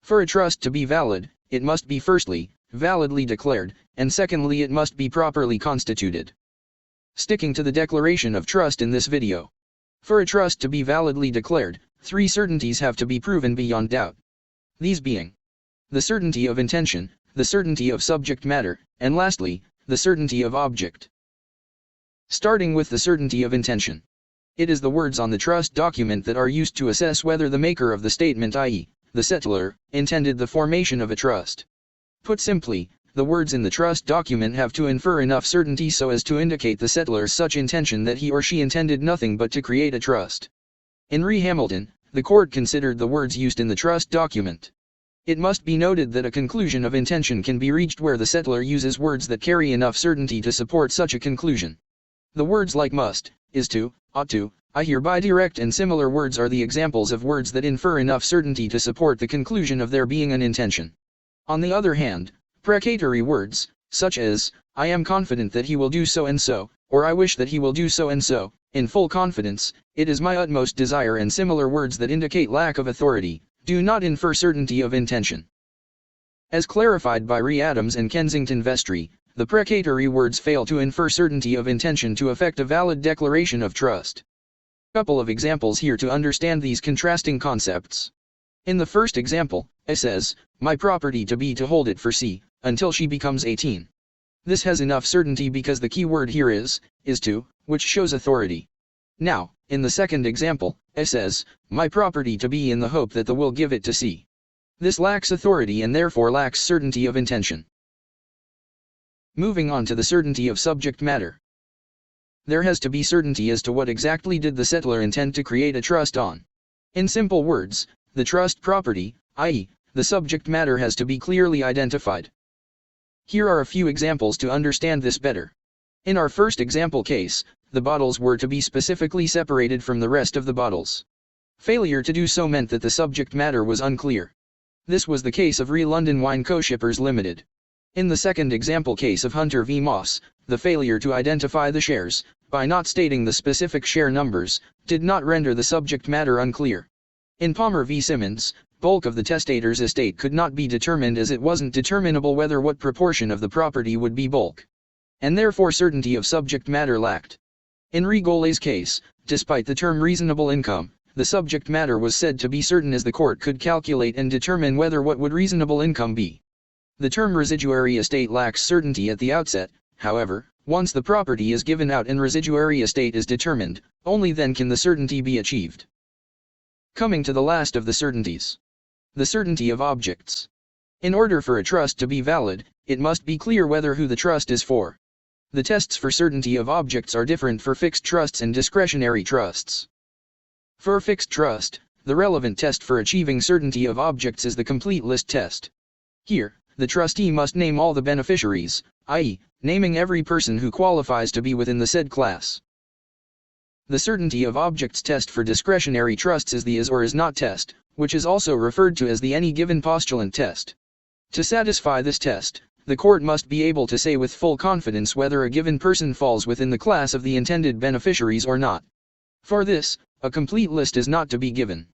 For a trust to be valid, it must be firstly, validly declared, and secondly it must be properly constituted. Sticking to the declaration of trust in this video. For a trust to be validly declared, 3 certainties have to be proven beyond doubt. These being the certainty of intention, the certainty of subject matter, and lastly, the certainty of object. Starting with the certainty of intention. It is the words on the trust document that are used to assess whether the maker of the statement, i.e., the settlor, intended the formation of a trust. Put simply, the words in the trust document have to infer enough certainty so as to indicate the settlor's such intention that he or she intended nothing but to create a trust. In re Hamilton, the court considered the words used in the trust document. It must be noted that a conclusion of intention can be reached where the settlor uses words that carry enough certainty to support such a conclusion. The words like must, is to, ought to, I hereby direct and similar words are the examples of words that infer enough certainty to support the conclusion of there being an intention. On the other hand, precatory words, such as, I am confident that he will do so and so, or I wish that he will do so and so, in full confidence, it is my utmost desire and similar words that indicate lack of authority, do not infer certainty of intention. As clarified by Re Adams and Kensington Vestry, the precatory words fail to infer certainty of intention to effect a valid declaration of trust. Couple of examples here to understand these contrasting concepts. In the first example, A says, my property to be to hold it for C, until she becomes 18. This has enough certainty because the key word here is to, which shows authority. Now, in the second example, A says, my property to be in the hope that the will give it to C. This lacks authority and therefore lacks certainty of intention. Moving on to the certainty of subject matter. There has to be certainty as to what exactly did the settlor intend to create a trust on. In simple words, the trust property, i.e., the subject matter has to be clearly identified. Here are a few examples to understand this better. In our first example case, the bottles were to be specifically separated from the rest of the bottles. Failure to do so meant that the subject matter was unclear. This was the case of Re London Wine Co-Shippers Limited. In the second example case of Hunter v. Moss, the failure to identify the shares, by not stating the specific share numbers, did not render the subject matter unclear. In Palmer v. Simmons, bulk of the testator's estate could not be determined as it wasn't determinable whether what proportion of the property would be bulk. And therefore certainty of subject matter lacked. In Re Gollay's case, despite the term reasonable income, the subject matter was said to be certain as the court could calculate and determine whether what would reasonable income be. The term residuary estate lacks certainty at the outset, however, once the property is given out and residuary estate is determined, only then can the certainty be achieved. Coming to the last of the certainties. The certainty of objects. In order for a trust to be valid, it must be clear whether who the trust is for. The tests for certainty of objects are different for fixed trusts and discretionary trusts. For a fixed trust, the relevant test for achieving certainty of objects is the complete list test. Here, the trustee must name all the beneficiaries, i.e., naming every person who qualifies to be within the said class. The certainty of objects test for discretionary trusts is the is or is not test, which is also referred to as the any given postulant test. To satisfy this test, the court must be able to say with full confidence whether a given person falls within the class of the intended beneficiaries or not. For this, a complete list is not to be given.